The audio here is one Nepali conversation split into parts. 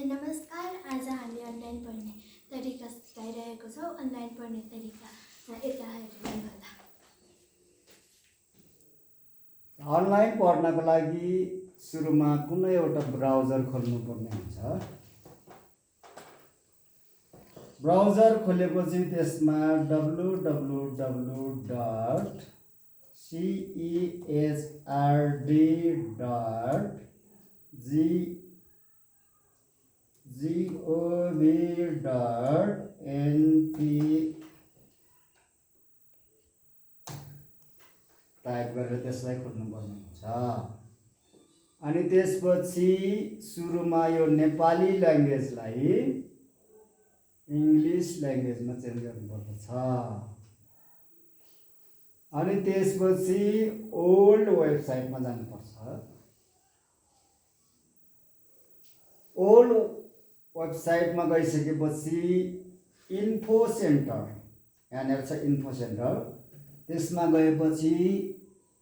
नमस्कार। आज हामी अनलाइन पढ्ने तरिका सिकाइरहेको छौँ। अनलाइन पढ्ने तरिका यता हेर्दै गर्दा अनलाइन पढ्नको लागि सुरुमा कुनै एउटा ब्राउजर खोल्नुपर्ने हुन्छ। ब्राउजर खोलेपछि त्यसमा www.cheshard.gov.np टाइप गरेर त्यसलाई खोल्नुपर्ने हुन्छ। अनि त्यसपछि सुरुमा यो नेपाली ल्याङ्ग्वेजलाई इङ्ग्लिस ल्याङ्ग्वेजमा चेन्ज गर्नुपर्दछ। अनि त्यसपछि ओल्ड वेबसाइटमा जानुपर्छ। ओल्ड वेबसाइटमा गइसकेपछि इन्फो सेन्टर, यहाँनिर छ इन्फो सेन्टर, त्यसमा गएपछि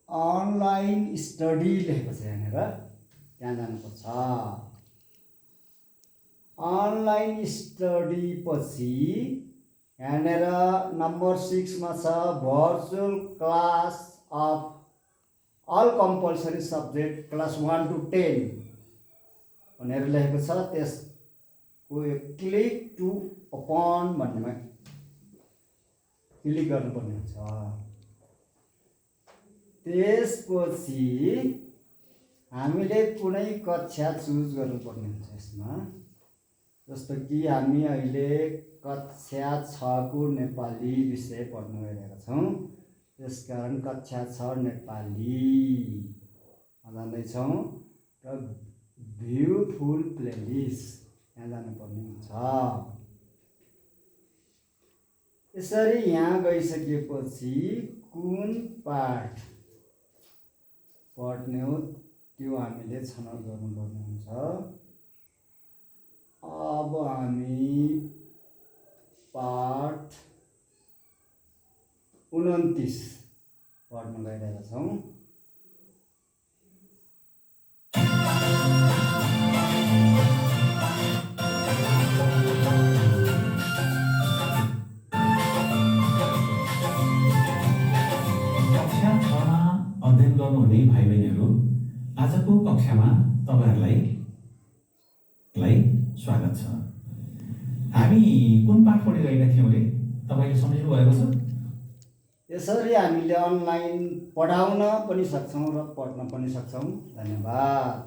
अनलाइन स्टडी लेखेको छ यहाँनिर, त्यहाँ जानुपर्छ। अनलाइन स्टडी पछि यहाँनिर नम्बर 6 मा छ virtual class of all compulsory subject class 1 to 10 भनेर लेखेको छ। त्यसको क्लिक टु अपन भन्नेमा क्लिक गर्नुपर्ने हुन्छ। त्यसपछि हामीले कुनै कक्षा चुज गर्नुपर्ने हुन्छ यसमा। जस्तो कि हामी अहिले कक्षा 6 को नेपाली विषय पढ्न गइरहेका छौँ, त्यसकारण कक्षा 6 नेपाली जान्दैछौँ र भ्यू फुल प्लेलिस्ट यहाँ जानुपर्ने हुन्छ। यसरी यहाँ गइसकेपछि कुन पाठ पढ्ने हो त्यो हामीले छनौट गर्नुपर्ने हुन्छ। अब हामी पाठ 29 पढ्न गइरहेका छौँ। कक्षा 6 मा अध्ययन गर्नुहुने भाइ बहिनीहरू, आजको कक्षामा तपाईहरुलाई स्वागत छ। हामी कुन पाठ पढिरहेका थियौँ रे? तपाईले सम्झिनु भएको छ? यसरी हामीले अनलाइन पढाउन पनि सक्छौँ र पढ्न पनि सक्छौँ। धन्यवाद।